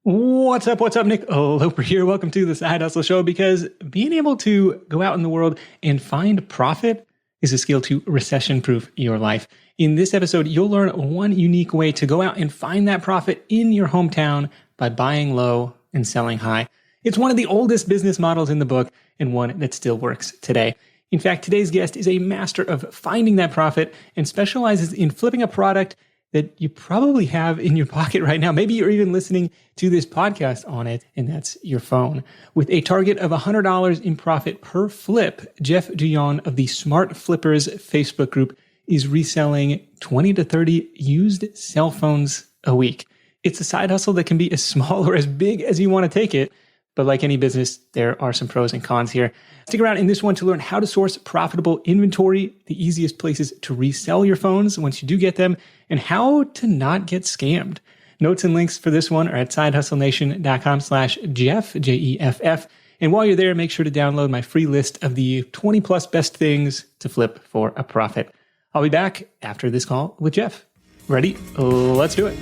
What's up? What's up, Nick? Loper here. Welcome to the Side Hustle Show, because being able to go out in the world and find profit is a skill to recession-proof your life. In this episode, you'll learn one unique way to go out and find that profit in your hometown by buying low and selling high. It's one of the oldest business models in the book and one that still works today. In fact, today's guest is a master of finding that profit and specializes in flipping a product that you probably have in your pocket right now. Maybe you're even listening to this podcast on it, and that's your phone. With a target of $100 in profit per flip, Jeff Duyon of the Smart Flippers Facebook group is reselling 20 to 30 used cell phones a week. It's a side hustle that can be as small or as big as you want to take it. But like any business, there are some pros and cons here. Stick around in this one to learn how to source profitable inventory, the easiest places to resell your phones once you do get them, and how to not get scammed. Notes and links for this one are at sidehustlenation.com/Jeff, Jeff. And while you're there, make sure to download my free list of the 20 plus best things to flip for a profit. I'll be back after this call with Jeff. Ready? Let's do it.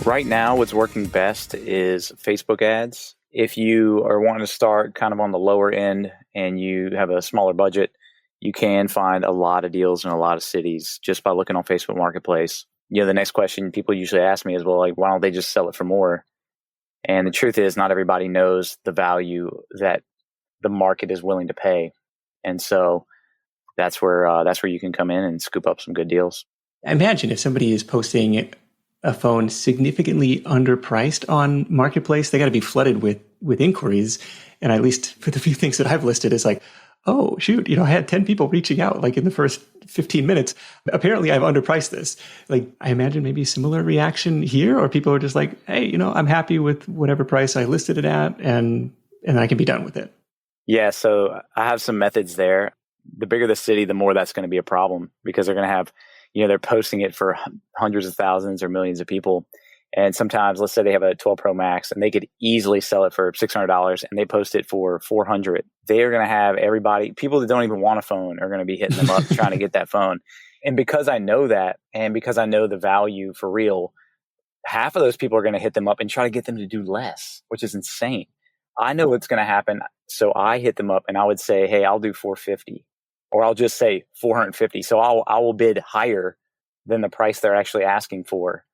Right now, what's working best is Facebook ads. If you are wanting to start kind of on the lower end and you have a smaller budget, you can find a lot of deals in a lot of cities just by looking on Facebook Marketplace. You know, the next question people usually ask me is, well, like, why don't they just sell it for more? And the truth is, not everybody knows the value that the market is willing to pay. And so that's where you can come in and scoop up some good deals. Imagine if somebody is posting a phone significantly underpriced on Marketplace, they got to be flooded with inquiries. And at least for the few things that I've listed, it's like, oh, shoot, I had 10 people reaching out like in the first 15 minutes. Apparently I've underpriced this. Like, I imagine maybe a similar reaction here, or people are just like, hey, I'm happy with whatever price I listed it at, and I can be done with it. Yeah. So I have some methods there. The bigger the city, the more that's going to be a problem, because they're going to have, they're posting it for hundreds of thousands or millions of people. And sometimes, let's say they have a 12 Pro Max and they could easily sell it for $600 and they post it for $400. They are going to have people that don't even want a phone are going to be hitting them up trying to get that phone. And because I know that, and because I know the value for real, half of those people are going to hit them up and try to get them to do less, which is insane. I know what's going to happen. So I hit them up and I would say, hey, I'll do $450. Or I'll just say $450. So I will bid higher than the price they're actually asking for.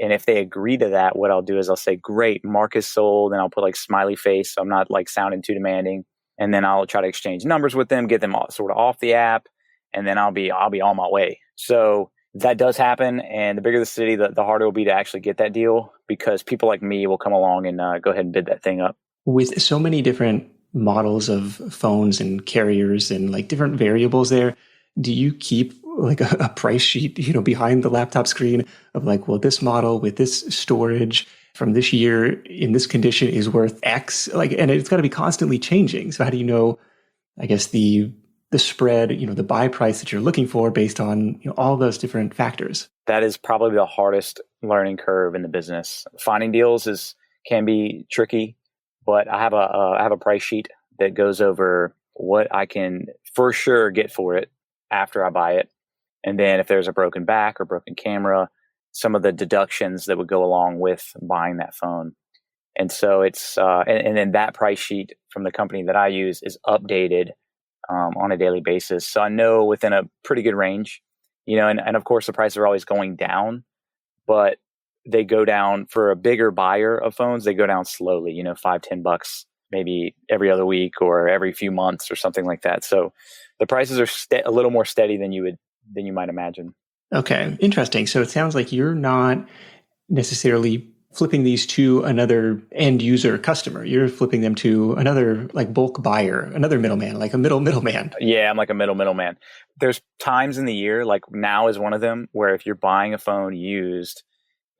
And if they agree to that, what I'll do is I'll say, great, Mark is sold. And I'll put like smiley face. So I'm not like sounding too demanding. And then I'll try to exchange numbers with them, get them all sort of off the app. And then I'll be on my way. So that does happen. And the bigger the city, the harder it will be to actually get that deal, because people like me will come along and go ahead and bid that thing up. With so many different models of phones and carriers and like different variables there, do you keep like a price sheet, behind the laptop screen of like, well, this model with this storage from this year in this condition is worth X, like, and it's got to be constantly changing. So how do you know, I guess, the spread, the buy price that you're looking for based on all those different factors? That is probably the hardest learning curve in the business. Finding deals can be tricky. But I have a price sheet that goes over what I can for sure get for it after I buy it. And then if there's a broken back or broken camera, some of the deductions that would go along with buying that phone. And so it's, and then that price sheet from the company that I use is updated on a daily basis. So I know within a pretty good range, and of course the prices are always going down, but they go down for a bigger buyer of phones. They go down slowly, $5-10, maybe every other week or every few months or something like that. So the prices are a little more steady than you might imagine. Okay. Interesting. So it sounds like you're not necessarily flipping these to another end user customer. You're flipping them to another like bulk buyer, another middleman, like a middleman. Yeah. I'm like a middleman. There's times in the year, like now is one of them, where if you're buying a phone used,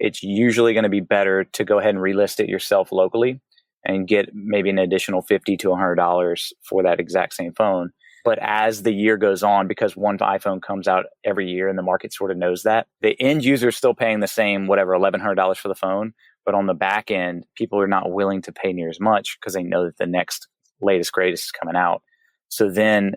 it's usually going to be better to go ahead and relist it yourself locally and get maybe an additional $50 to $100 for that exact same phone. But as the year goes on, because one iPhone comes out every year and the market sort of knows that, the end user is still paying the same, whatever, $1,100 for the phone. But on the back end, people are not willing to pay near as much because they know that the next latest, greatest is coming out. So then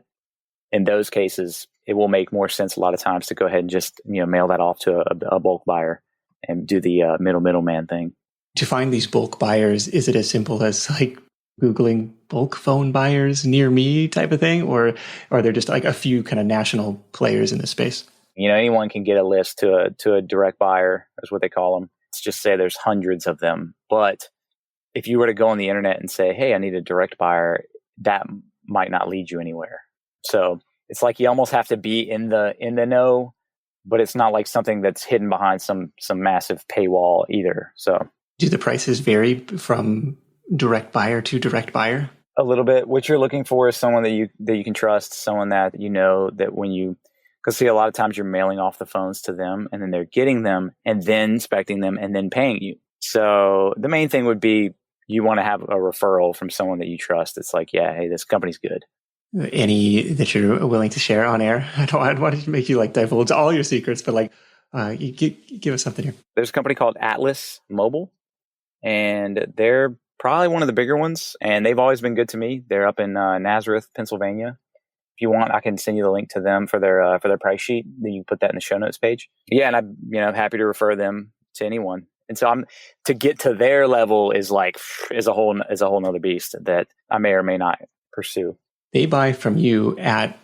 in those cases, it will make more sense a lot of times to go ahead and just, mail that off to a bulk buyer. and do the middleman thing. To find these bulk buyers, is it as simple as like Googling bulk phone buyers near me type of thing? Or are there just like a few kind of national players in this space? Anyone can get a list to a direct buyer, is what they call them. Let's just say there's hundreds of them. But if you were to go on the internet and say, hey, I need a direct buyer, that might not lead you anywhere. So it's like you almost have to be in the know, but it's not like something that's hidden behind some massive paywall either. So do the prices vary from direct buyer to direct buyer? A little bit. What you're looking for is someone that you can trust, someone that you know that when you, because see, a lot of times you're mailing off the phones to them and then they're getting them and then inspecting them and then paying you. So the main thing would be you want to have a referral from someone that you trust. It's like, yeah, hey, this company's good. Any that you're willing to share on air? I don't want to make you like divulge all your secrets, but like, you give us something here. There's a company called Atlas Mobile, and they're probably one of the bigger ones, and they've always been good to me. They're up in Nazareth, Pennsylvania. If you want, I can send you the link to them for their price sheet. Then you can put that in the show notes page. Yeah, and I'm happy to refer them to anyone. And so to get to their level is a whole nother beast that I may or may not pursue. They buy from you at,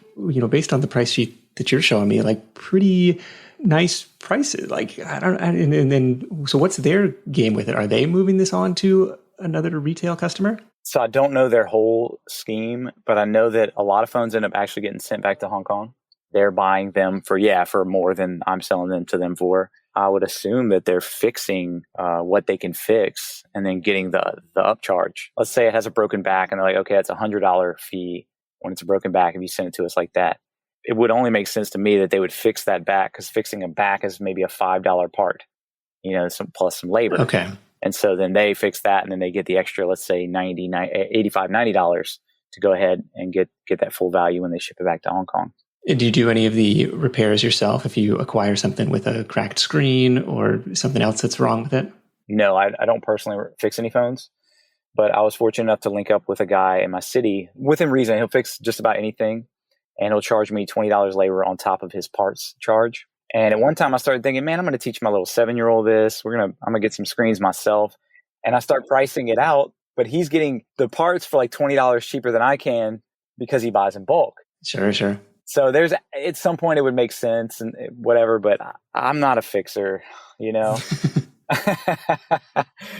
based on the price sheet that you're showing me, like pretty nice prices. Like, and then, so what's their game with it? Are they moving this on to another retail customer? So I don't know their whole scheme, but I know that a lot of phones end up actually getting sent back to Hong Kong. They're buying them for more than I'm selling them to them for. I would assume that they're fixing what they can fix and then getting the upcharge. Let's say it has a broken back and they're like, okay, it's $100 fee when it's a broken back if you send it to us like that. It would only make sense to me that they would fix that back, because fixing a back is maybe a $5 part, plus some labor. Okay. And so then they fix that and then they get the extra, let's say $85, $90 to go ahead and get that full value when they ship it back to Hong Kong. Do you do any of the repairs yourself if you acquire something with a cracked screen or something else that's wrong with it? No, I don't personally fix any phones, but I was fortunate enough to link up with a guy in my city. Within reason, he'll fix just about anything, and he'll charge me $20 labor on top of his parts charge. And at one time I started thinking, man, I'm going to teach my little 7-year-old this. I'm going to get some screens myself. And I start pricing it out, but he's getting the parts for like $20 cheaper than I can because he buys in bulk. Sure. So at some point it would make sense and whatever, but I'm not a fixer, All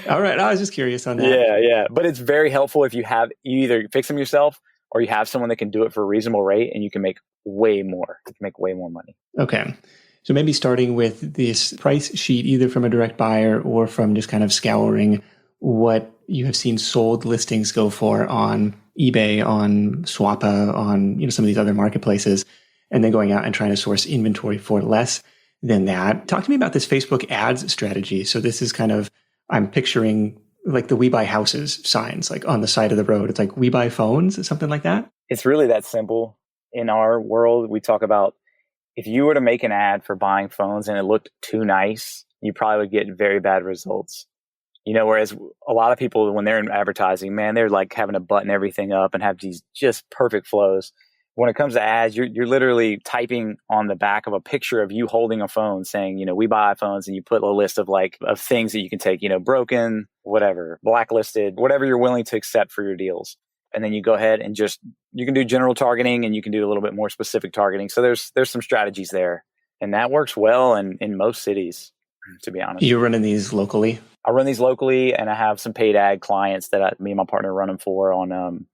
right. I was just curious on that. Yeah. But it's very helpful if you either fix them yourself or you have someone that can do it for a reasonable rate, and you can make way more. You can make way more money. Okay. So maybe starting with this price sheet, either from a direct buyer or from just kind of scouring what you have seen sold listings go for on eBay, on Swappa, on some of these other marketplaces, and then going out and trying to source inventory for less than that. Talk to me about this Facebook ads strategy. So this is kind of, I'm picturing like the We Buy Houses signs, like on the side of the road. It's like We Buy Phones, something like that. It's really that simple. In our world, we talk about if you were to make an ad for buying phones and it looked too nice, you probably would get very bad results. Whereas a lot of people, when they're in advertising, man, they're like having to button everything up and have these just perfect flows. When it comes to ads, you're literally typing on the back of a picture of you holding a phone saying, we buy phones, and you put a list of things that you can take, broken, whatever, blacklisted, whatever you're willing to accept for your deals. And then you go ahead and you can do general targeting and you can do a little bit more specific targeting. So there's some strategies there, and that works well in most cities, to be honest. You're running these locally? I run these locally, and I have some paid ad clients that me and my partner run them for on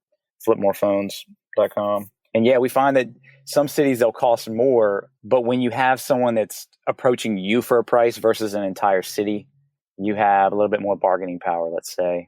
flipmorephones.com. And yeah, we find that some cities, they'll cost more, but when you have someone that's approaching you for a price versus an entire city, you have a little bit more bargaining power, let's say.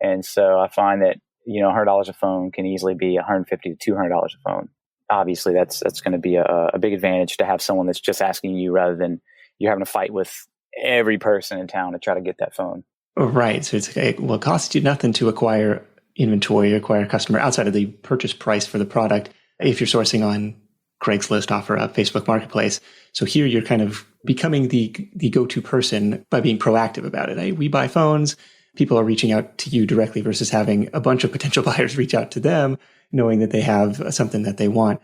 And so I find that, $100 a phone can easily be $150 to $200 a phone. Obviously, that's going to be a big advantage to have someone that's just asking you rather than you're having to fight with every person in town to try to get that phone. Right. So it's okay. Well, it costs you nothing to acquire inventory, acquire a customer outside of the purchase price for the product if you're sourcing on Craigslist, OfferUp, Facebook Marketplace. So here you're kind of becoming the go-to person by being proactive about it. Hey, we buy phones. People are reaching out to you directly versus having a bunch of potential buyers reach out to them, knowing that they have something that they want.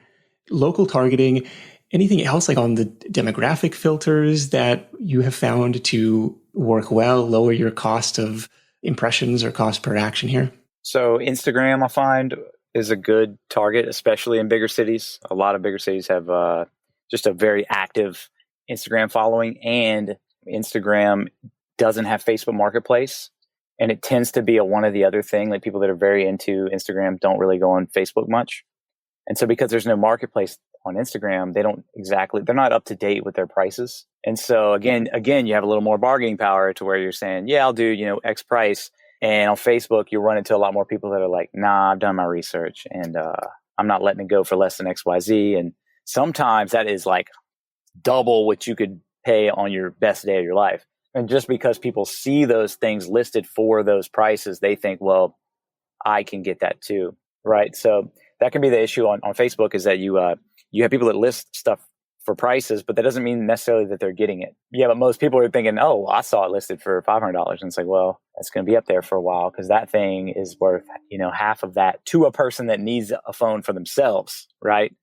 Local targeting, anything else like on the demographic filters that you have found to work well, lower your cost of impressions or cost per action here? So Instagram, I find, is a good target, especially in bigger cities. A lot of bigger cities have just a very active Instagram following, and Instagram doesn't have Facebook Marketplace, and it tends to be a one or the other thing. Like people that are very into Instagram don't really go on Facebook much. And so because there's no marketplace on Instagram, they're not up to date with their prices. And so again, you have a little more bargaining power to where you're saying, yeah, I'll do, X price. And on Facebook, you'll run into a lot more people that are like, nah, I've done my research and I'm not letting it go for less than XYZ. And sometimes that is like double what you could pay on your best day of your life. And just because people see those things listed for those prices, they think, well, I can get that too. Right. So that can be the issue on Facebook, is that you have people that list stuff for prices, but that doesn't mean necessarily that they're getting it. Yeah, but most people are thinking, oh, I saw it listed for $500. And it's like, well, that's going to be up there for a while because that thing is worth, half of that to a person that needs a phone for themselves, right?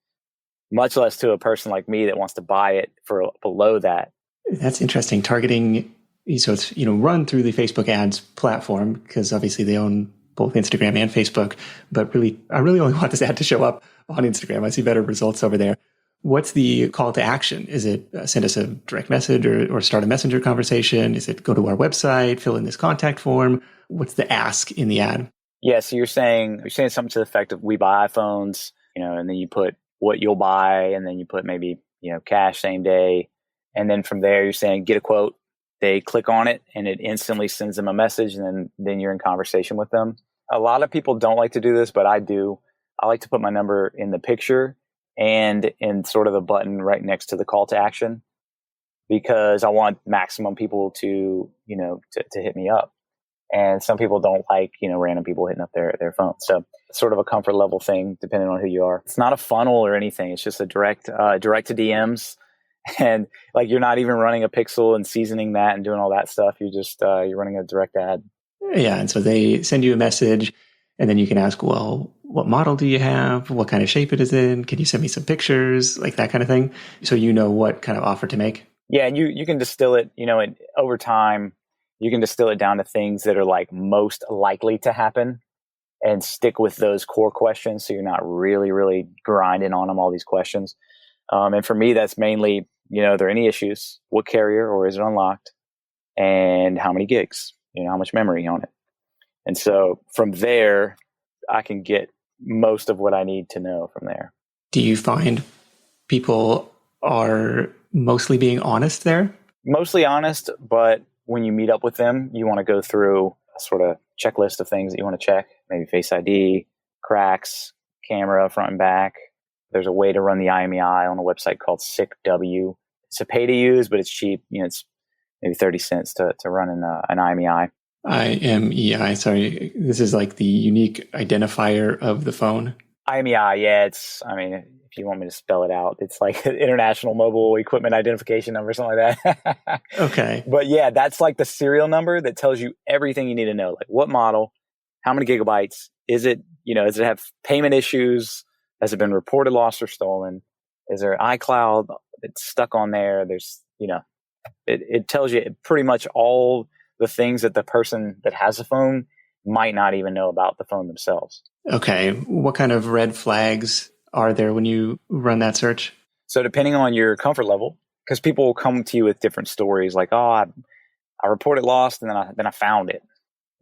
Much less to a person like me that wants to buy it for below that. That's interesting. Targeting, so it's, run through the Facebook ads platform because obviously they own both Instagram and Facebook, but I really only want this ad to show up on Instagram. I see better results over there. What's the call to action? Is it send us a direct message or start a messenger conversation? Is it go to our website, fill in this contact form? What's the ask in the ad? Yeah, so you're saying something to the effect of we buy iPhones, and then you put what you'll buy, and then you put maybe, cash same day. And then from there, you're saying get a quote. They click on it and it instantly sends them a message, and then you're in conversation with them. A lot of people don't like to do this, but I do. I like to put my number in the picture and in sort of the button right next to the call to action, because I want maximum people to hit me up. And some people don't like, random people hitting up their phone. So it's sort of a comfort level thing, depending on who you are. It's not a funnel or anything. It's just a direct to DMs. And like, you're not even running a pixel and seasoning that and doing all that stuff. You just, you're running a direct ad. Yeah. And so they send you a message and then you can ask, well, what model do you have? What kind of shape it is in? Can you send me some pictures? Like that kind of thing. So you know what kind of offer to make. Yeah. And you can distill it, and over time, you can distill it down to things that are like most likely to happen and stick with those core questions. So you're not really, really grinding on them, all these questions. And for me, that's mainly, are there any issues? What carrier, or is it unlocked? And how many gigs? How much memory on it? And so from there, I can get most of what I need to know from there. Do you find people are mostly being honest there? Mostly honest, but when you meet up with them, you want to go through a sort of checklist of things that you want to check, maybe Face ID, cracks, camera, front and back. There's a way to run the IMEI on a website called SickW. It's a pay to use, but it's cheap. It's maybe 30 cents to run an IMEI. IMEI, sorry. This is like the unique identifier of the phone. IMEI, yeah. If you want me to spell it out, it's like International Mobile Equipment Identification Number, something like that. Okay. But yeah, that's like the serial number that tells you everything you need to know. Like what model, how many gigabytes, is it, does it have payment issues? Has it been reported lost or stolen? Is there iCloud that's stuck on there? There's, it tells you pretty much all the things that the person that has a phone might not even know about the phone themselves. Okay. What kind of red flags are there when you run that search? So depending on your comfort level, because people will come to you with different stories like, oh, I reported lost and then I found it,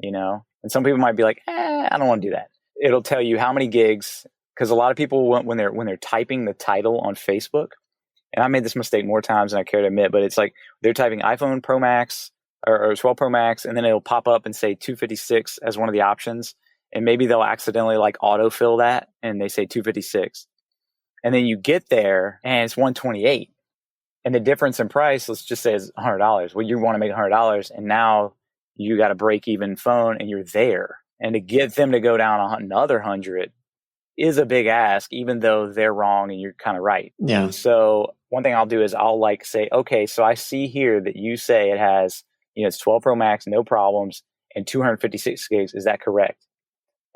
and some people might be like, I don't want to do that. It'll tell you how many gigs, because a lot of people when they're typing the title on Facebook, and I made this mistake more times than I care to admit, but it's like they're typing iPhone Pro Max or 12 Pro Max, and then it'll pop up and say 256 as one of the options. And maybe they'll accidentally like autofill that and they say 256. And then you get there and it's 128. And the difference in price, let's just say, is $100. Well, you want to make $100, and now you got a break even phone and you're there. And to get them to go down another 100 is a big ask, even though they're wrong and you're kind of right. Yeah. So one thing I'll do is I'll like say, okay, so I see here that you say it has, it's 12 Pro Max, no problems, and 256 gigs. Is that correct?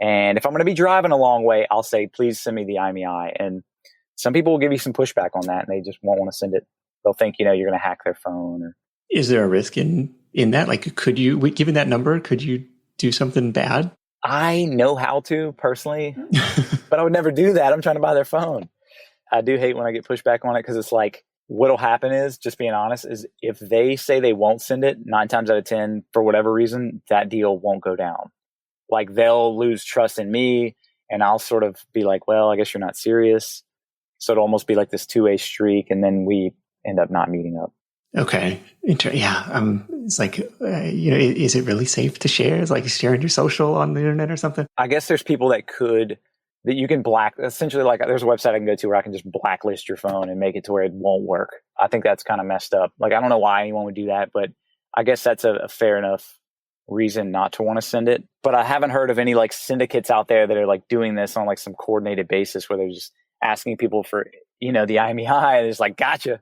And if I'm going to be driving a long way, I'll say, please send me the IMEI. And Some people will give you some pushback on that and they just won't want to send it. They'll think, you're going to hack their phone. Or is there a risk in that? Like, could you, given that number, could you do something bad? I know how to personally, but I would never do that. I'm trying to buy their phone. I do hate when I get pushback on it because it's like, what'll happen is, just being honest, is if they say they won't send it, 9 times out of 10, for whatever reason, that deal won't go down. Like, they'll lose trust in me and I'll sort of be like, well, I guess you're not serious. So it'll almost be like this 2-way streak and then we end up not meeting up. Okay. Yeah. It's like, is it really safe to share? It's like sharing your social on the internet or something. I guess there's people that you can essentially, like, there's a website I can go to where I can just blacklist your phone and make it to where it won't work. I think that's kind of messed up. Like, I don't know why anyone would do that, but I guess that's a fair enough reason not to want to send it. But I haven't heard of any like syndicates out there that are like doing this on like some coordinated basis where they're just asking people for, the IMEI, and it's like, gotcha.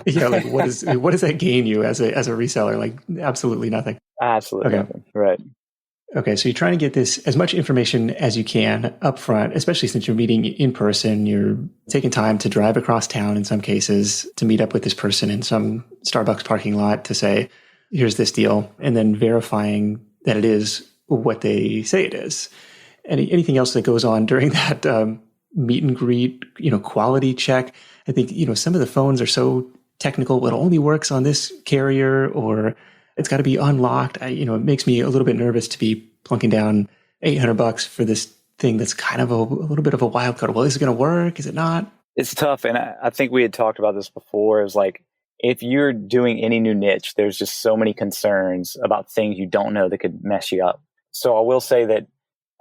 Yeah, like what does that gain you as a reseller? Like, absolutely nothing. Absolutely nothing. Right. Okay, so you're trying to get this as much information as you can up front, especially since you're meeting in person. You're taking time to drive across town in some cases to meet up with this person in some Starbucks parking lot to say, here's this deal, and then verifying that it is what they say it is. Anything else that goes on during that meet and greet, quality check? I think, some of the phones are so technical. It only works on this carrier, or it's got to be unlocked. It makes me a little bit nervous to be plunking down $800 for this thing that's kind of a little bit of a wild card. Well, is it going to work? Is it not? It's tough. And I think we had talked about this before. Is like, if you're doing any new niche, there's just so many concerns about things you don't know that could mess you up. So I will say that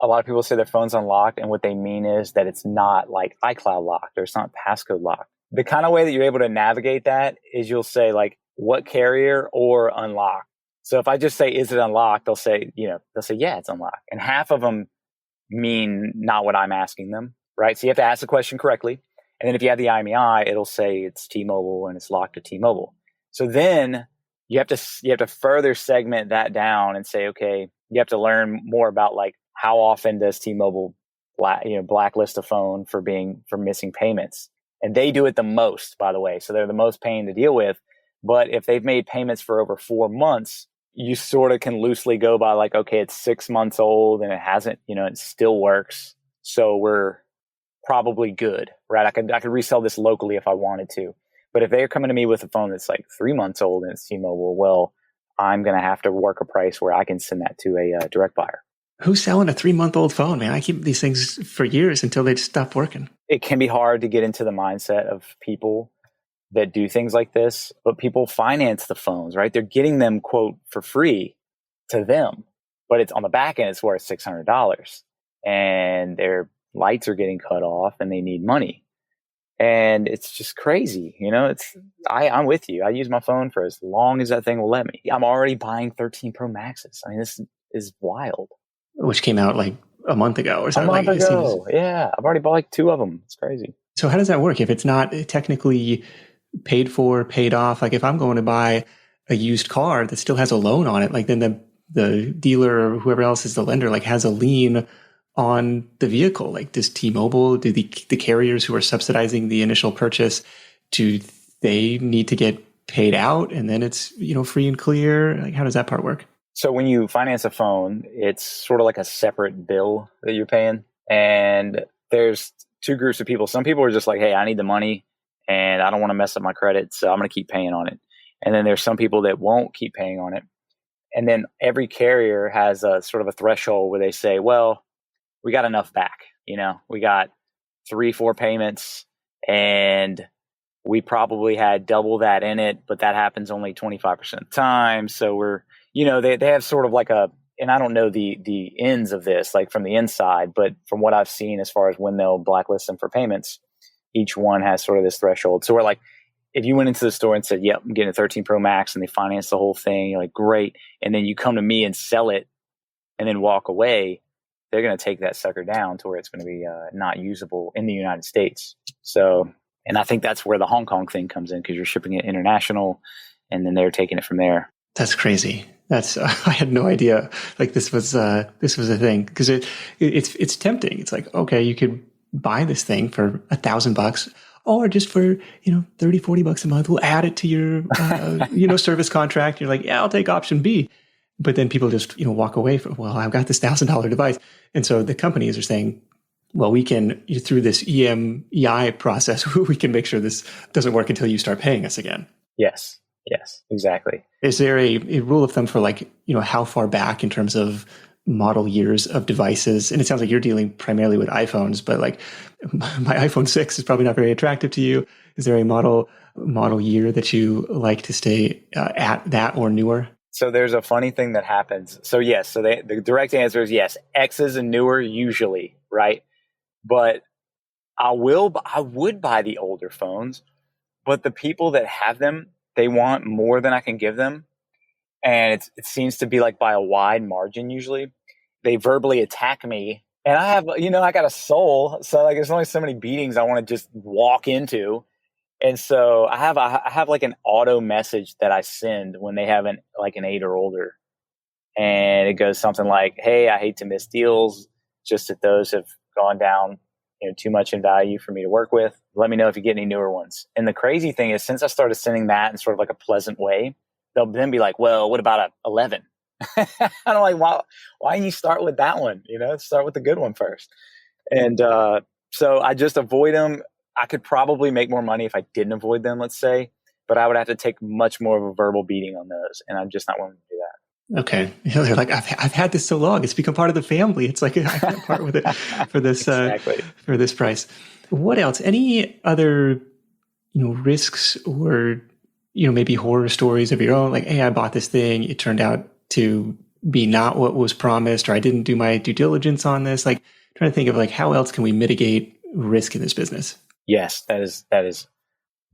a lot of people say their phone's unlocked, and what they mean is that it's not like iCloud locked or it's not passcode locked. The kind of way that you're able to navigate that is you'll say like, what carrier or unlocked. So if I just say, is it unlocked? They'll say, yeah, it's unlocked. And half of them mean not what I'm asking them, right? So you have to ask the question correctly. And then if you have the IMEI, it'll say it's T-Mobile and it's locked to T-Mobile. So then you have to further segment that down and say, okay, you have to learn more about like, how often does T-Mobile blacklist a phone for missing payments? And they do it the most, by the way. So they're the most pain to deal with. But if they've made payments for over 4 months, you sort of can loosely go by like, okay, it's 6 months old and it hasn't, it still works. So we're probably good, right? I could resell this locally if I wanted to. But if they're coming to me with a phone that's like 3 months old and it's T-Mobile, well, I'm going to have to work a price where I can send that to a direct buyer. Who's selling a 3-month-old phone, man? I keep these things for years until they stop working. It can be hard to get into the mindset of people that do things like this, but people finance the phones, right? They're getting them, quote, for free to them, but it's on the back end, it's worth $600 and their lights are getting cut off and they need money. And it's just crazy. I'm with you. I use my phone for as long as that thing will let me. I'm already buying 13 Pro Maxes. I mean, this is wild. Which came out like a month ago or something. A month ago. Yeah. I've already bought like 2 of them. It's crazy. So how does that work? If it's not technically paid for, paid off, like if I'm going to buy a used car that still has a loan on it, like then the dealer or whoever else is the lender, like has a lien on the vehicle. Like does T-Mobile, do the carriers who are subsidizing the initial purchase, do they need to get paid out and then it's, free and clear? Like how does that part work? So when you finance a phone, it's sort of like a separate bill that you're paying. And there's 2 groups of people. Some people are just like, hey, I need the money and I don't want to mess up my credit, so I'm going to keep paying on it. And then there's some people that won't keep paying on it. And then every carrier has a sort of a threshold where they say, well, we got enough back. We got 3-4 payments and we probably had double that in it, but that happens only 25% of the time. So we're, they have sort of like and I don't know the ends of this, like from the inside, but from what I've seen as far as when they'll blacklist them for payments, each one has sort of this threshold. So we're like, if you went into the store and said, yep, I'm getting a 13 Pro Max and they finance the whole thing, you're like, great. And then you come to me and sell it and then walk away, they're going to take that sucker down to where it's going to be not usable in the United States. So, and I think that's where the Hong Kong thing comes in because you're shipping it international and then they're taking it from there. That's crazy. That's I had no idea. Like this was a thing because it's tempting. It's like, okay, you could buy this thing for $1,000 or just for, 30, 40 bucks a month, we'll add it to your, service contract. You're like, yeah, I'll take option B. But then people just, walk away from, well, I've got this $1,000 device. And so the companies are saying, well, we can, through this EMEI process, we can make sure this doesn't work until you start paying us again. Yes, exactly. Is there a rule of thumb for how far back in terms of model years of devices? And it sounds like you're dealing primarily with iPhones, but like my iPhone 6 is probably not very attractive to you. Is there a model year that you like to stay at, that or newer? So there's a funny thing that happens. So yes, the direct answer is yes, X's and newer usually, right? But I would buy the older phones, but the people that have them, they want more than I can give them. And it seems to be like by a wide margin usually. They verbally attack me. And I have, I got a soul. So like there's only so many beatings I want to just walk into. And so I have like an auto message that I send when they have an 8 or older. And it goes something like, hey, I hate to miss deals, just that those have gone down, too much in value for me to work with. Let me know if you get any newer ones. And the crazy thing is, since I started sending that in sort of like a pleasant way, they'll then be like, well, what about a 11? And I'm like, why didn't you start with that one? Start with the good one first. And so I just avoid them. I could probably make more money if I didn't avoid them, let's say, but I would have to take much more of a verbal beating on those. And I'm just not willing to do that. Okay. They're like, I've had this so long. It's become part of the family. It's like, I can't part with it for this, exactly. For this price. What else? Any other, risks or, maybe horror stories of your own? Like, hey, I bought this thing. It turned out to be not what was promised, or I didn't do my due diligence on this. Like, trying to think of how else can we mitigate risk in this business? Yes, that is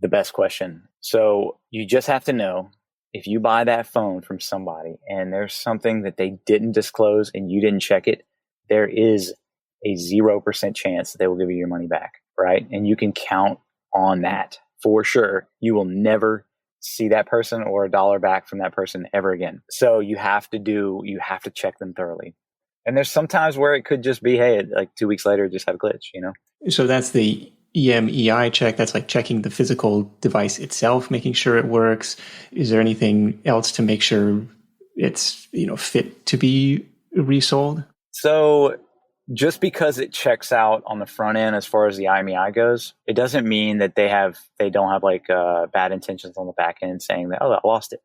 the best question. So you just have to know, if you buy that phone from somebody and there's something that they didn't disclose and you didn't check it, there is a 0% chance that they will give you your money back, right? And you can count on that for sure. You will never see that person or a dollar back from that person ever again. So you have to check them thoroughly. And there's sometimes where it could just be, hey, like 2 weeks later, it just had a glitch, So that's the EMEI check. That's like checking the physical device itself, making sure it works. Is there anything else to make sure it's, fit to be resold? So just because it checks out on the front end as far as the IMEI goes, it doesn't mean that they don't have bad intentions on the back end saying that, oh, I lost it.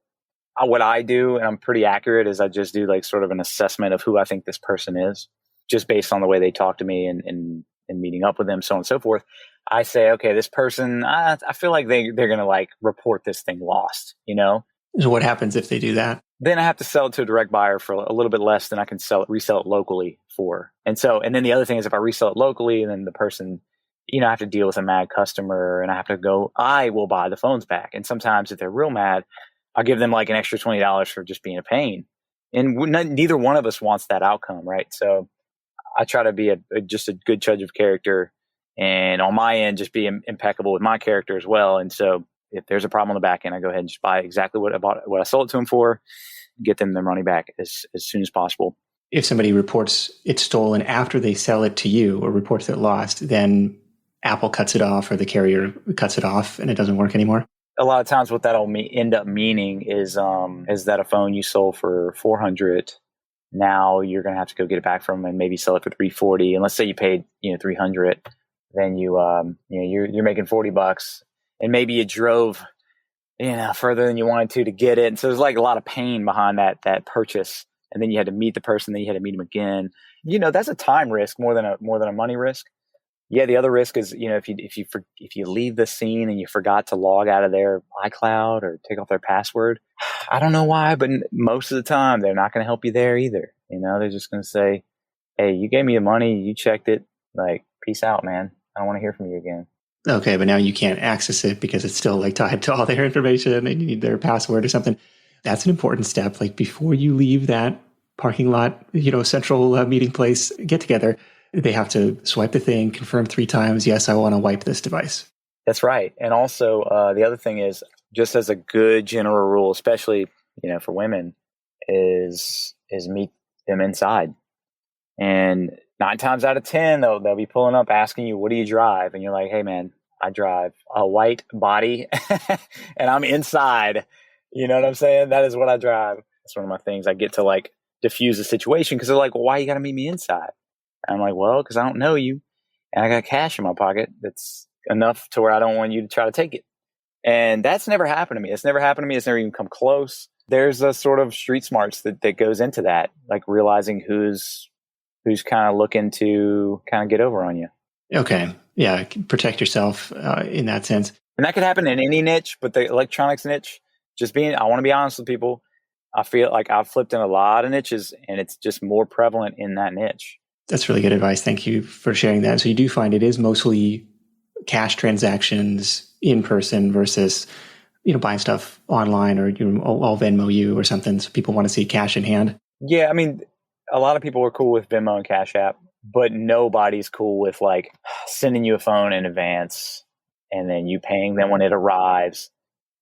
What I do, and I'm pretty accurate, is I just do sort of an assessment of who I think this person is, just based on the way they talk to me and meeting up with them, so on and so forth. I say, okay, this person, I feel like they're going to report this thing lost, So what happens if they do that? Then I have to sell it to a direct buyer for a little bit less than I can resell it locally for. And then the other thing is, if I resell it locally, then the person, I have to deal with a mad customer, and I will buy the phones back. And sometimes if they're real mad, I'll give them an extra $20 for just being a pain. And neither one of us wants that outcome, right? So I try to be just a good judge of character, and on my end, just be impeccable with my character as well. And so if there's a problem on the back end, I go ahead and just buy exactly what I sold it to them for, get them their money back as soon as possible. If somebody reports it's stolen after they sell it to you, or reports it lost, then Apple cuts it off, or the carrier cuts it off, and it doesn't work anymore. A lot of times what that'll end up meaning is that a phone you sold for $400, now you're going to have to go get it back from them and maybe sell it for $340. And let's say you paid, $300, then you're making $40, and maybe you drove, further than you wanted to get it. And so there's a lot of pain behind that purchase. And then you had to meet the person, then you had to meet them again. That's a time risk more than a money risk. Yeah, the other risk is, if you leave the scene and you forgot to log out of their iCloud or take off their password, I don't know why, but most of the time they're not going to help you there either. They're just going to say, hey, you gave me the money, you checked it, peace out, man. I don't want to hear from you again. Okay, but now you can't access it because it's still tied to all their information, and you need their password or something. That's an important step. Before you leave that parking lot, central meeting place, get together, they have to swipe the thing, confirm 3 times, yes, I want to wipe this device. That's right. And also, the other thing is, just as a good general rule, especially, for women, is meet them inside. And 9 times out of 10, they'll be pulling up asking you, what do you drive? And you're like, hey, man, I drive a white body and I'm inside. You know what I'm saying? That is what I drive. That's one of my things. I get to like diffuse the situation because they're like, well, why you got to meet me inside? And I'm like, well, because I don't know you and I got cash in my pocket that's enough to where I don't want you to try to take it. And that's never happened to me. It's never happened to me. It's never even come close. There's a sort of street smarts that goes into that, like realizing who's kind of looking to kind of get over on you. Okay. Yeah. Protect yourself in that sense. And that could happen in any niche, but the electronics niche, I want to be honest with people. I feel like I've flipped in a lot of niches and it's just more prevalent in that niche. That's really good advice. Thank you for sharing that. So you do find it is mostly cash transactions in person versus, buying stuff online or I'll Venmo you or something. So people want to see cash in hand. Yeah. I mean, a lot of people are cool with Venmo and Cash App, but nobody's cool with like sending you a phone in advance and then you paying them when it arrives.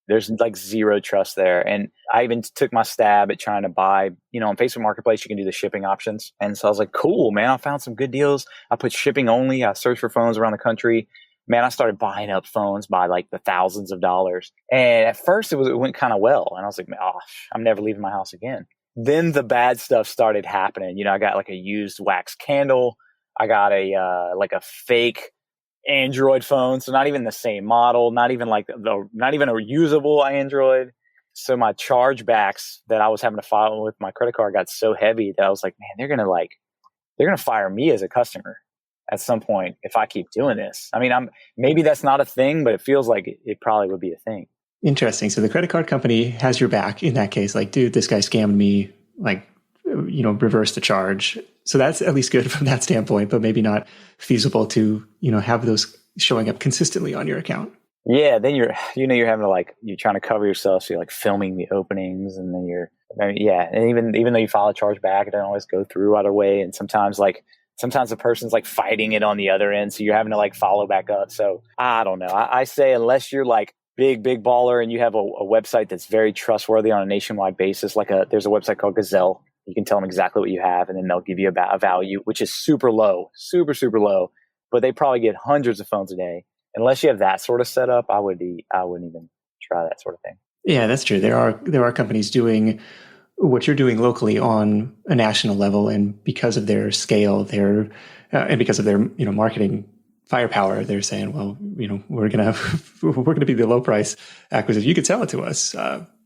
There's like zero trust there. And I even took my stab at trying to buy, on Facebook Marketplace, you can do the shipping options. And so I was like, cool, man, I found some good deals. I put shipping only. I searched for phones around the country. Man, I started buying up phones by like the thousands of dollars. And at first it went kind of well. And I was like, oh, I'm never leaving my house again. Then the bad stuff started happening. I got like a used wax candle. I got a fake Android phone. So not even the same model, not even a usable Android. So my chargebacks that I was having to file with my credit card got so heavy that I was like, man, they're going to fire me as a customer at some point if I keep doing this. I mean, maybe that's not a thing, but it feels like it probably would be a thing. Interesting. So the credit card company has your back in that case. Like, dude, this guy scammed me, reverse the charge. So that's at least good from that standpoint, but maybe not feasible to, have those showing up consistently on your account. Yeah. Then you're having to you're trying to cover yourself. So you're like filming the openings and then and even though you file a charge back, it doesn't always go through right away. And sometimes the person's like fighting it on the other end. So you're having to like follow back up. So I don't know. I say, unless you're like big baller and you have a website that's very trustworthy on a nationwide basis, there's a website called Gazelle. You can tell them exactly what you have and then they'll give you a value, which is super low, super, super low, but they probably get hundreds of phones a day. Unless you have that sort of setup, I wouldn't even try that sort of thing. Yeah, that's true. There are companies doing what you're doing locally on a national level, and because of their scale, and because of their marketing firepower, they're saying, well, we're gonna be the low price acquisition. You could sell it to us,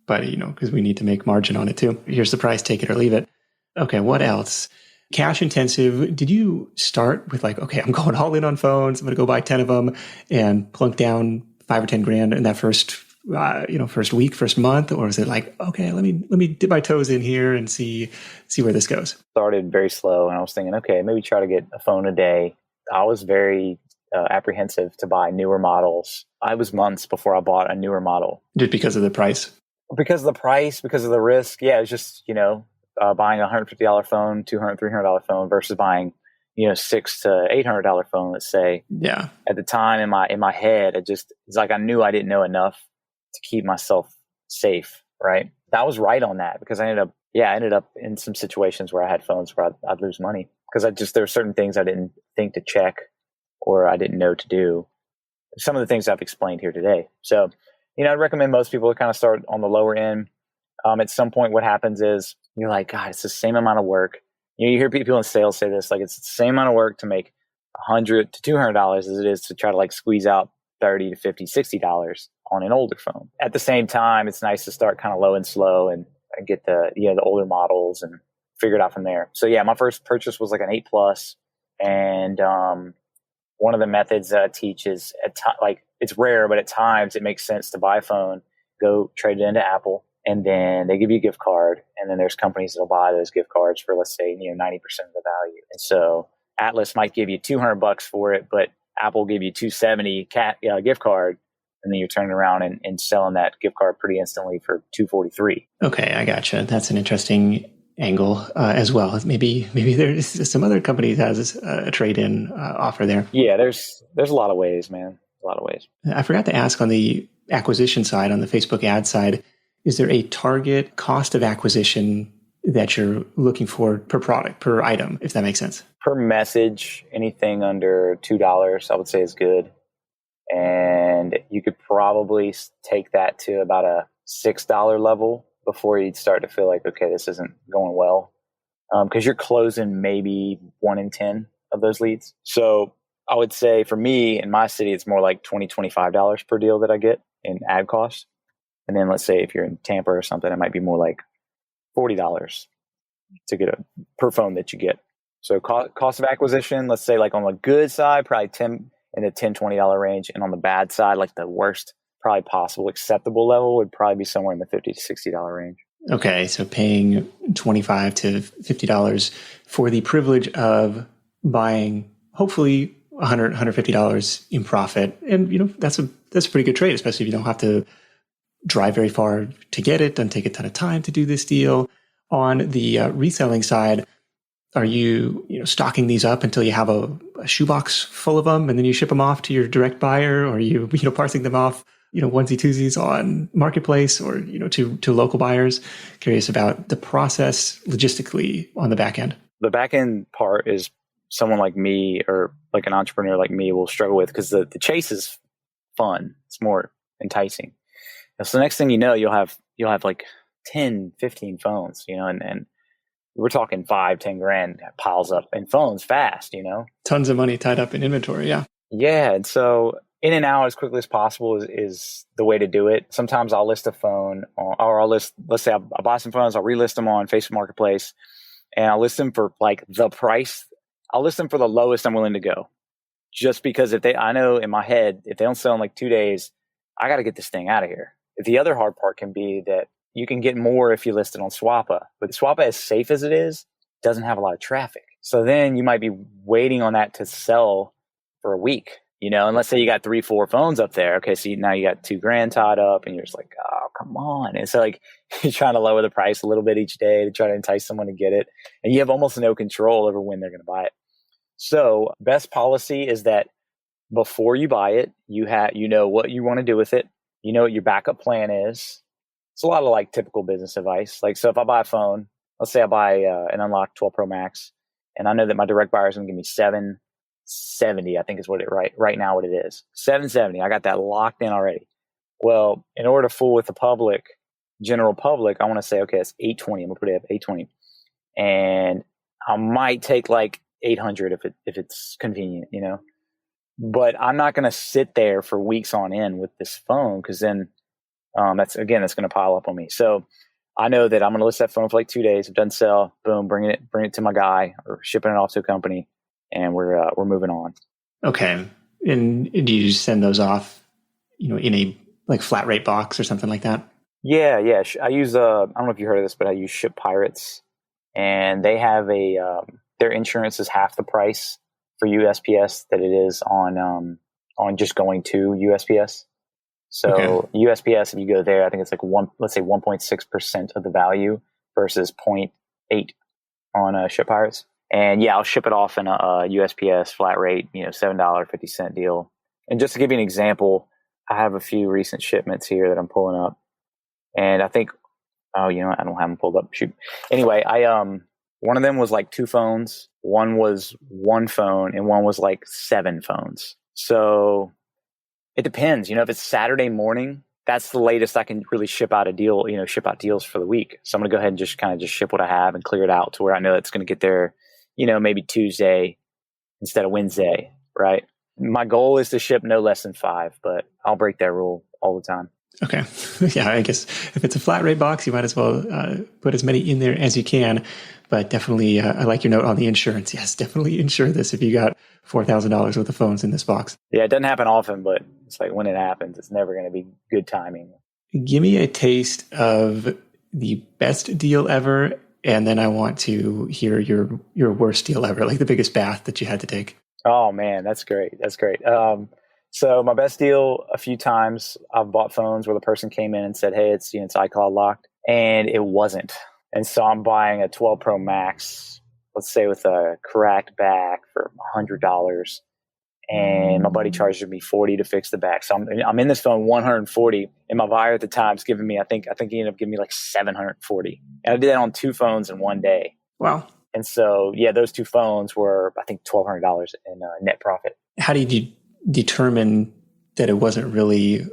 but because we need to make margin on it too. Here's the price, take it or leave it. Okay, what else? Cash intensive. Did you start with okay, I'm going all in on phones. I'm going to go buy 10 of them and plunk down $5 or 10 grand in that first week, first month? Or is it okay, let me dip my toes in here and see where this goes? Started very slow and I was thinking, okay, maybe try to get a phone a day. I was very apprehensive to buy newer models. I was months before I bought a newer model. Just because of the price? Because of the price, because of the risk. Yeah, it was just, buying a $150 phone, $200, $300 phone versus buying, $600 to $800 phone, let's say. Yeah. At the time in my head, it's like I knew I didn't know enough to keep myself safe, right? That was right on that because I ended up in some situations where I had phones where I'd lose money because there were certain things I didn't think to check or I didn't know to do. Some of the things I've explained here today. So, I'd recommend most people to kind of start on the lower end. At some point, what happens is you're like, God, it's the same amount of work. You hear people in sales say this, it's the same amount of work to make $100 to $200 as it is to try to squeeze out $30 to $50, $60 on an older phone. At the same time, it's nice to start kind of low and slow and get the older models and figure it out from there. So yeah, my first purchase was an 8 and one of the methods that I teach is it's rare, but at times it makes sense to buy a phone, go trade it into Apple, and then they give you a gift card. And then there's companies that'll buy those gift cards for, let's say, 90% of the value. And so Atlas might give you $200 for it, but Apple will give you $270 gift card. And then you're turning around and selling that gift card pretty instantly for $243. Okay, I gotcha. That's an interesting angle as well. Maybe there's some other companies that has a trade-in offer there. Yeah, there's a lot of ways, man. A lot of ways. I forgot to ask on the acquisition side, on the Facebook ad side, is there a target cost of acquisition that you're looking for per product, per item, if that makes sense? Per message, anything under $2, I would say is good. And you could probably take that to about a $6 level before you'd start to feel like, okay, this isn't going well. Because you're closing maybe 1 in 10 of those leads. So I would say for me in my city, it's more like $20, $25 per deal that I get in ad costs. And then let's say if you're in Tampa or something, it might be more like $40 to get per phone that you get. So cost of acquisition, let's say like on the good side, probably 10 in the $10, $20 range. And on the bad side, like the worst probably possible acceptable level would probably be somewhere in the $50 to $60 range. Okay, so paying $25 to $50 for the privilege of buying hopefully $100, $150 in profit. And, that's a pretty good trade, especially if you don't have to drive very far to get it, doesn't take a ton of time to do this deal. On the reselling side, are you, stocking these up until you have a shoebox full of them and then you ship them off to your direct buyer, or are you, parsing them off, onesie twosies on marketplace or, to local buyers? Curious about the process logistically on the back end. The back end part is someone like me or like an entrepreneur like me will struggle with, because the chase is fun. It's more enticing. So the next thing you know, you'll have like 10, 15 phones, and we're talking 5, 10 grand piles up in phones fast, Tons of money tied up in inventory. Yeah. Yeah. And so in and out as quickly as possible is the way to do it. Sometimes I'll list a phone let's say I buy some phones, I'll relist them on Facebook Marketplace, and I'll list them for like the price. I'll list them for the lowest I'm willing to go. Just because I know in my head, if they don't sell in like 2 days, I got to get this thing out of here. The other hard part can be that you can get more if you list it on Swappa, but Swappa, as safe as it is, doesn't have a lot of traffic. So then you might be waiting on that to sell for a week, and let's say you got 3, 4 phones up there. Okay. So now you got $2,000 tied up and you're just like, oh, come on. And so like you're trying to lower the price a little bit each day to try to entice someone to get it. And you have almost no control over when they're going to buy it. So best policy is that before you buy it, you know what you want to do with it. You know what your backup plan is. It's a lot of like typical business advice. Like, so if I buy a phone, let's say I buy an unlocked 12 Pro Max, and I know that my direct buyer is going to give me $770, I think is what it right now what it is. $770. I got that locked in already. Well, in order to fool with the general public, I want to say, okay, it's $820. I'm gonna put it at $820, and I might take like $800 if it's convenient, But I'm not going to sit there for weeks on end with this phone, because then that's going to pile up on me. So I know that I'm going to list that phone for like 2 days. If it doesn't sell, boom, bring it to my guy or shipping it off to a company, and we're moving on. Okay. And do you just send those off, in a like flat rate box or something like that? Yeah. I use I don't know if you heard of this, but I use Ship Pirates, and they have their insurance is half the price for USPS that it is on just going to USPS. So okay. USPS, if you go there, I think it's like let's say 1.6% of the value versus 0.8 on Ship Pirates. And yeah, I'll ship it off in a USPS flat rate, $7.50 deal. And just to give you an example, I have a few recent shipments here that I'm pulling up, and I think, I don't have them pulled up. Shoot. Anyway, one of them was like 2 phones, one was 1 phone, and one was like 7 phones. So it depends. If it's Saturday morning, that's the latest I can really ship out a deal, ship out deals for the week. So I'm going to go ahead and just ship what I have and clear it out to where I know it's going to get there, maybe Tuesday instead of Wednesday, right? My goal is to ship no less than 5, but I'll break that rule all the time. Okay. Yeah, I guess if it's a flat rate box, you might as well put as many in there as you can. But definitely, I like your note on the insurance. Yes, definitely insure this if you got $4,000 worth of phones in this box. Yeah, it doesn't happen often, but it's like when it happens, it's never going to be good timing. Give me a taste of the best deal ever, and then I want to hear your worst deal ever, like the biggest bath that you had to take. Oh, man, that's great. So my best deal, a few times I've bought phones where the person came in and said, hey, it's iCloud locked, and it wasn't. And so I'm buying a 12 Pro Max, let's say with a cracked back for $100, and my buddy charges me $40 to fix the back. So I'm in this phone $140, and my buyer at the time's giving me, I think he ended up giving me like $740. And I did that on 2 phones in one day. Wow. And so, yeah, those 2 phones were, I think, $1,200 in net profit. How do you determine that it wasn't really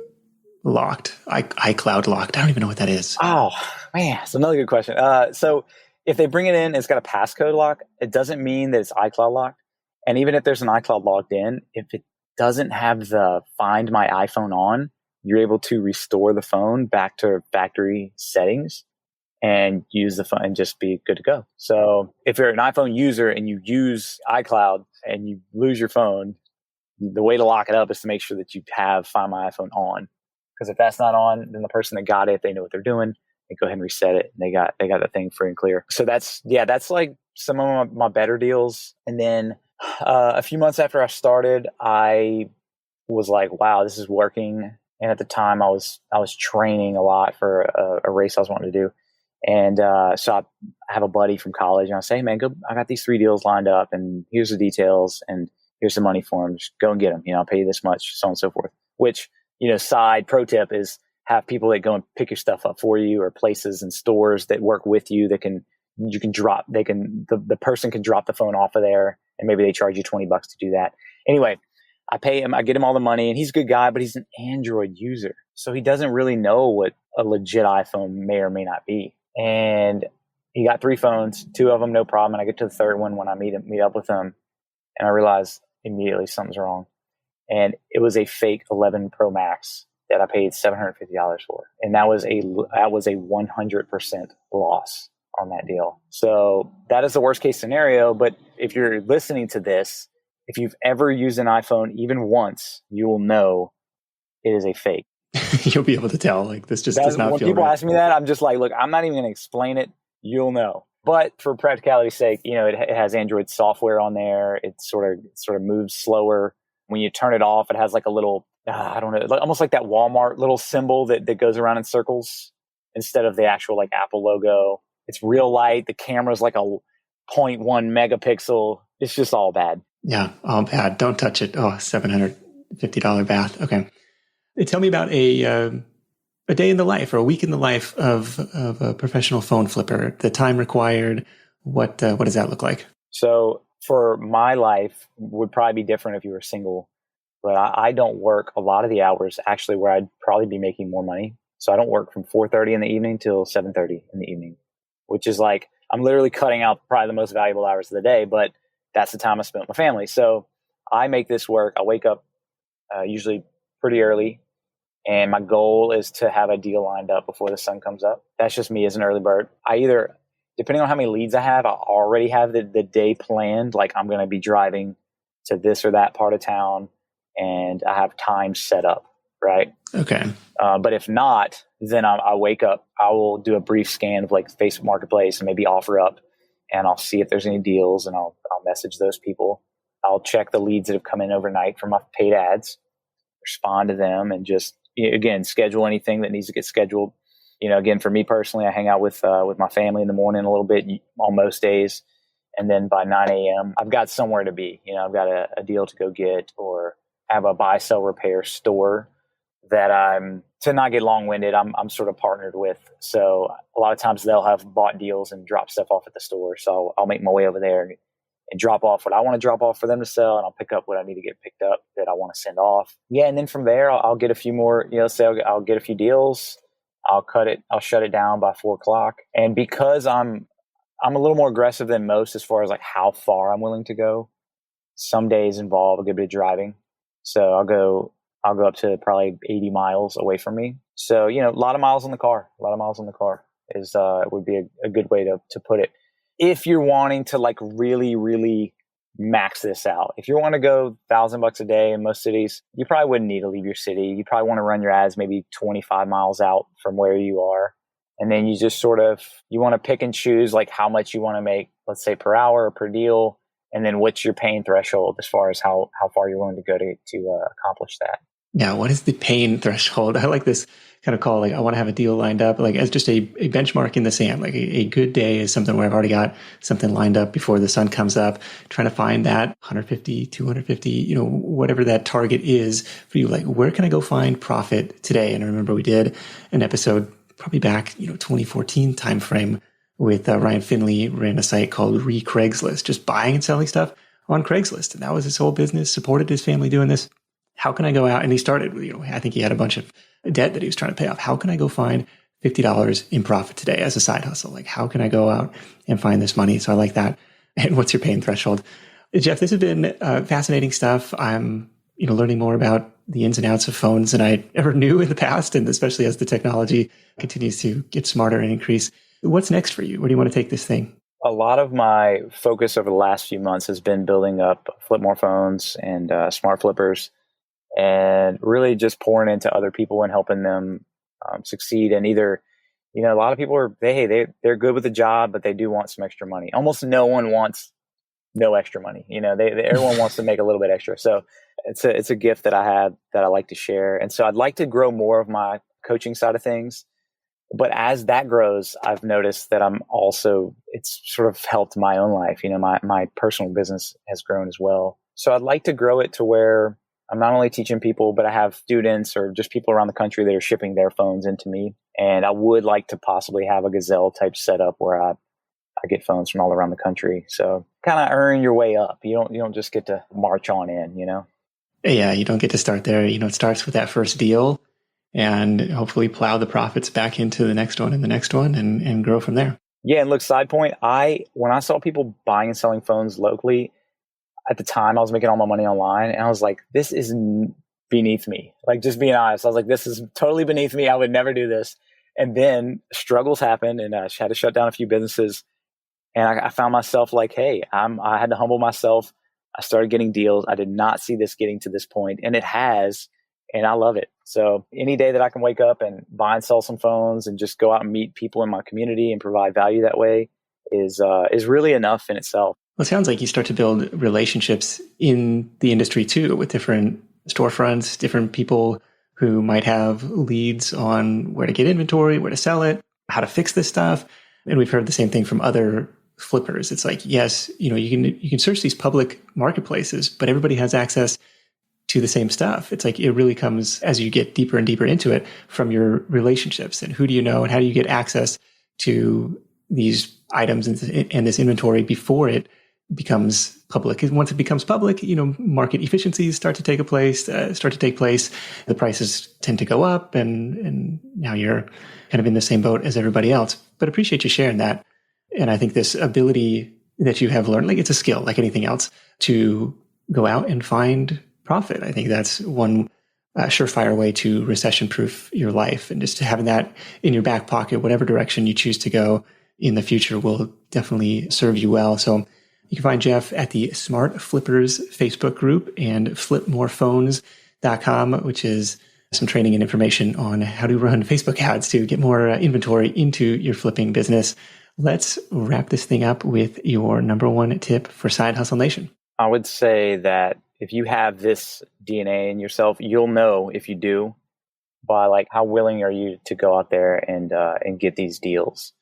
locked, iCloud locked? I don't even know what that is. Oh, man, it's another good question. So if they bring it in, it's got a passcode lock. It doesn't mean that it's iCloud locked. And even if there's an iCloud logged in, if it doesn't have the Find My iPhone on, you're able to restore the phone back to factory settings and use the phone and just be good to go. So if you're an iPhone user and you use iCloud and you lose your phone, the way to lock it up is to make sure that you have Find My iPhone on. Because if that's not on, then the person that got it, they know what they're doing. They go ahead and reset it, and they got the thing free and clear. So that's like some of my better deals. And then a few months after I started, I was like, wow, this is working. And at the time, I was training a lot for a race I was wanting to do. And so I have a buddy from college, and I say, hey, man, I got these 3 deals lined up, and here's the details, and here's the money for them. Just go and get them. I'll pay you this much, so on and so forth. Which, side pro tip is have people that go and pick your stuff up for you, or places and stores that work with you that the person can drop the phone off of there, and maybe they charge you $20 to do that. Anyway, I pay him, I get him all the money, and he's a good guy, but he's an Android user. So he doesn't really know what a legit iPhone may or may not be. And he got 3 phones, 2 of them, no problem. And I get to the 3rd one when I meet up with him, and I realize immediately something's wrong. And it was a fake 11 Pro Max that I paid $750 for. And that was a 100% loss on that deal. So that is the worst case scenario. But if you're listening to this, if you've ever used an iPhone even once, you will know it is a fake. You'll be able to tell, like, this just does not when feel people right. ask me that, I'm just like, look, I'm not even going to explain it. You'll know. But for practicality's sake, it has Android software on there. It sort of moves slower. When you turn it off, it has like a little, I don't know, almost like that Walmart little symbol that goes around in circles instead of the actual like Apple logo. It's real light. The camera's like a 0.1 megapixel. It's just all bad. Yeah, all bad. Don't touch it. Oh, $750 bath. Okay. Tell me about a day in the life or a week in the life of a professional phone flipper. The time required. What does that look like? So for my life would probably be different if you were single, but I don't work a lot of the hours actually where I'd probably be making more money. So I don't work from 4:30 in the evening till 7:30 in the evening, which is like, I'm literally cutting out probably the most valuable hours of the day, but that's the time I spent with my family. So I make this work. I wake up usually pretty early, and my goal is to have a deal lined up before the sun comes up. That's just me as an early bird. I either, depending on how many leads I have, I already have the day planned. Like, I'm going to be driving to this or that part of town, and I have time set up, right? Okay. But if not, then I wake up, I will do a brief scan of like Facebook Marketplace and maybe OfferUp, and I'll see if there's any deals, and I'll message those people. I'll check the leads that have come in overnight from my paid ads, respond to them, and just, again, schedule anything that needs to get scheduled. Again, for me personally, I hang out with my family in the morning a little bit on most days. And then by 9 a.m., I've got somewhere to be. I've got a deal to go get, or have a buy, sell, repair store that to not get long-winded, I'm sort of partnered with. So a lot of times they'll have bought deals and drop stuff off at the store. So I'll make my way over there and drop off what I want to drop off for them to sell, and I'll pick up what I need to get picked up that I want to send off. Yeah, and then from there, I'll get a few more, say I'll get a few deals. I'll shut it down by 4:00. And because I'm a little more aggressive than most as far as like how far I'm willing to go, some days involve a good bit of driving. So I'll go up to probably 80 miles away from me. So, a lot of miles in the car. A lot of miles in the car would be a good way to put it. If you're wanting to like really, really max this out, if you want to go $1,000 a day in most cities, you probably wouldn't need to leave your city. You probably want to run your ads maybe 25 miles out from where you are. And then you just you want to pick and choose like how much you want to make, let's say per hour or per deal. And then what's your pain threshold as far as how far you're willing to go to accomplish that. Yeah. What is the pain threshold? I like this kind of call, like, I want to have a deal lined up, like as just a benchmark in the sand. Like a good day is something where I've already got something lined up before the sun comes up, trying to find that 150, 250, whatever that target is for you. Like, where can I go find profit today? And I remember we did an episode probably back, 2014 timeframe with Ryan Finley, ran a site called Craigslist, just buying and selling stuff on Craigslist. And that was his whole business, supported his family doing this. how can I go out? And he started, I think he had a bunch of debt that he was trying to pay off. How can I go find $50 in profit today as a side hustle? Like, how can I go out and find this money? So I like that. And what's your pain threshold? Jeff, this has been fascinating stuff. I'm, learning more about the ins and outs of phones than I ever knew in the past, and especially as the technology continues to get smarter and increase. What's next for you? Where do you want to take this thing? A lot of my focus over the last few months has been building up Flip More Phones and smart flippers, and really just pouring into other people and helping them succeed. And either, a lot of people are, they're good with the job, but they do want some extra money. Almost no one wants no extra money. Everyone wants to make a little bit extra. So it's a gift that I have that I like to share. And so I'd like to grow more of my coaching side of things. But as that grows, I've noticed that it's sort of helped my own life. My personal business has grown as well. So I'd like to grow it to where I'm not only teaching people, but I have students or just people around the country that are shipping their phones into me. And I would like to possibly have a Gazelle type setup where I get phones from all around the country. So kind of earn your way up. You don't just get to march on in, Yeah, you don't get to start there. It starts with that first deal and hopefully plow the profits back into the next one and the next one and grow from there. Yeah. And look, side point, when I saw people buying and selling phones locally, at the time I was making all my money online, and I was like, this is beneath me. Like, just being honest, I was like, this is totally beneath me. I would never do this. And then struggles happened, and I had to shut down a few businesses. And I found myself like, hey, I had to humble myself. I started getting deals. I did not see this getting to this point, and it has, and I love it. So any day that I can wake up and buy and sell some phones and just go out and meet people in my community and provide value that way is really enough in itself. Well, it sounds like you start to build relationships in the industry too, with different storefronts, different people who might have leads on where to get inventory, where to sell it, how to fix this stuff. And we've heard the same thing from other flippers. It's like, yes, you can search these public marketplaces, but everybody has access to the same stuff. It's like, it really comes as you get deeper and deeper into it from your relationships and who do you know and how do you get access to these items and this inventory before it becomes public. And once it becomes public, market efficiencies start to take place. The prices tend to go up, and now you're kind of in the same boat as everybody else. But appreciate you sharing that. And I think this ability that you have learned, like, it's a skill, like anything else, to go out and find profit. I think that's one surefire way to recession-proof your life, and just having that in your back pocket, whatever direction you choose to go in the future will definitely serve you well. So you can find Jeff at the Smart Flippers Facebook group and flipmorephones.com, which is some training and information on how to run Facebook ads to get more inventory into your flipping business. Let's wrap this thing up with your number one tip for Side Hustle Nation. I would say that if you have this DNA in yourself, you'll know if you do by like how willing are you to go out there and get these deals.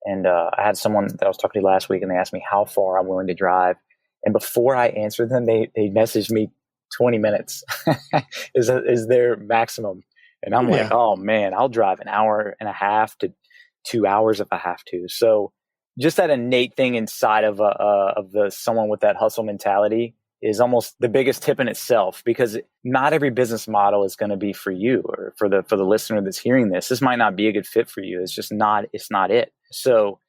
And I had someone that I was talking to last week, and they asked me how far I'm willing to drive. And before I answered them, they messaged me 20 minutes is their maximum. And I'm like, oh man, I'll drive an hour and a half to 2 hours if I have to. So just that innate thing inside of someone with that hustle mentality is almost the biggest tip in itself, because not every business model is going to be for you or for the listener that's hearing this. This might not be a good fit for you. It's not it. So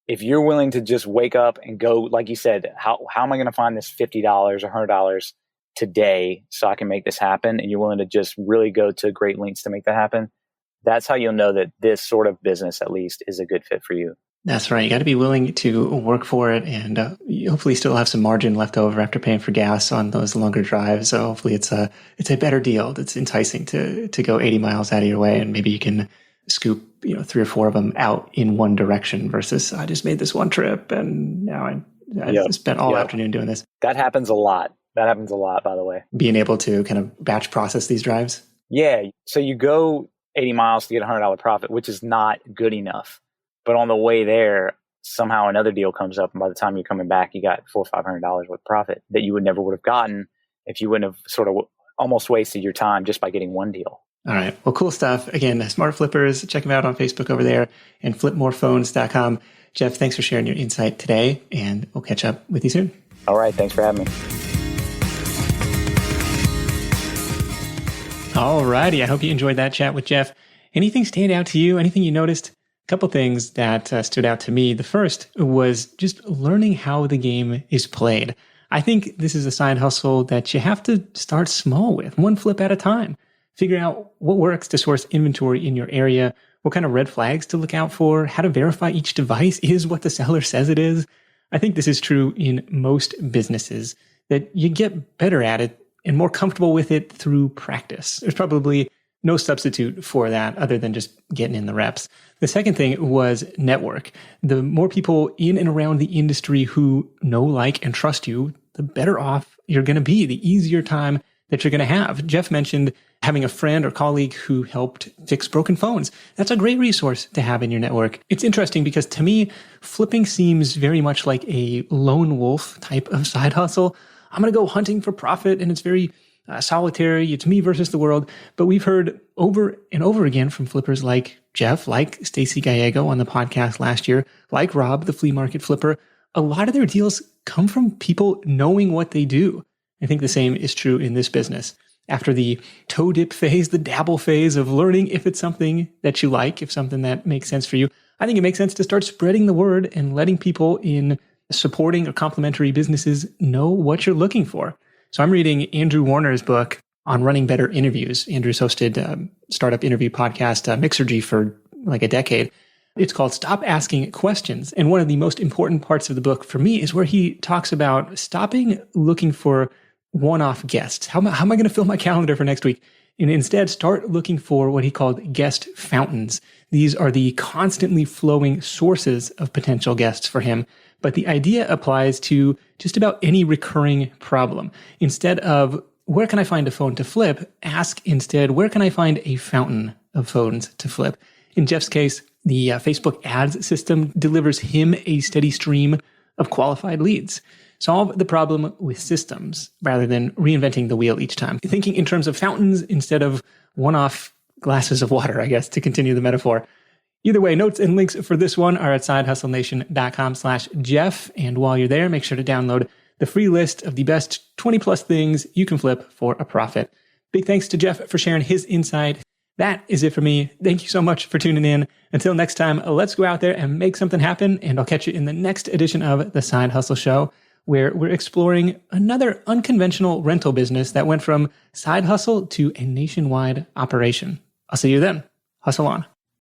if you're willing to just wake up and go, like you said, how am I going to find this $50 or $100 today so I can make this happen? And you're willing to just really go to great lengths to make that happen. That's how you'll know that this sort of business, at least, is a good fit for you. That's right. You got to be willing to work for it, and hopefully still have some margin left over after paying for gas on those longer drives. So hopefully it's a better deal. It's enticing to go 80 miles out of your way, and maybe you can scoop 3 or 4 of them out in one direction versus I just made this one trip and now I spent all afternoon doing this. That happens a lot. By the way. Being able to kind of batch process these drives. Yeah. So you go 80 miles to get $100 profit, which is not good enough. But on the way there, somehow another deal comes up, and by the time you're coming back, you got $400 or $500 worth of profit that you would have gotten if you wouldn't have sort of almost wasted your time just by getting one deal. All right. Well, cool stuff. Again, Smart Flippers, check them out on Facebook over there, and flipmorephones.com. Jeff, thanks for sharing your insight today, and we'll catch up with you soon. All right. Thanks for having me. Alrighty, I hope you enjoyed that chat with Jeff. Anything stand out to you? Anything you noticed? A couple things that stood out to me. The first was just learning how the game is played. I think this is a side hustle that you have to start small with, one flip at a time. Figure out what works to source inventory in your area, what kind of red flags to look out for, how to verify each device is what the seller says it is. I think this is true in most businesses, that you get better at it and more comfortable with it through practice. There's probably no substitute for that other than just getting in the reps. The second thing was network. The more people in and around the industry who know, like, and trust you, the better off you're going to be, the easier time that you're going to have. Jeff mentioned having a friend or colleague who helped fix broken phones. That's a great resource to have in your network. It's interesting because to me, flipping seems very much like a lone wolf type of side hustle. I'm going to go hunting for profit, and it's very solitary. It's me versus the world. But we've heard over and over again from flippers like Jeff, like Stacy Gallego on the podcast last year, like Rob, the flea market flipper. A lot of their deals come from people knowing what they do. I think the same is true in this business. After the toe dip phase, the dabble phase of learning if it's something that you like, if something that makes sense for you, I think it makes sense to start spreading the word and letting people in supporting or complementary businesses know what you're looking for. So I'm reading Andrew Warner's book on running better interviews. Andrew's hosted a startup interview podcast, Mixergy, for like a decade. It's called Stop Asking Questions. And one of the most important parts of the book for me is where he talks about stopping looking for one-off guests. How am I going to fill my calendar for next week? And instead start looking for what he called guest fountains. These are the constantly flowing sources of potential guests for him. But the idea applies to just about any recurring problem. Instead of, where can I find a phone to flip? Ask instead, where can I find a fountain of phones to flip? In Jeff's case, the Facebook ads system delivers him a steady stream of qualified leads. Solve the problem with systems rather than reinventing the wheel each time. Thinking in terms of fountains instead of one-off glasses of water, I guess, to continue the metaphor. Either way, notes and links for this one are at sidehustlenation.com/Jeff. And while you're there, make sure to download the free list of the best 20 plus things you can flip for a profit. Big thanks to Jeff for sharing his insight. That is it for me. Thank you so much for tuning in. Until next time, let's go out there and make something happen. And I'll catch you in the next edition of the Side Hustle Show, where we're exploring another unconventional rental business that went from side hustle to a nationwide operation. I'll see you then. Hustle on.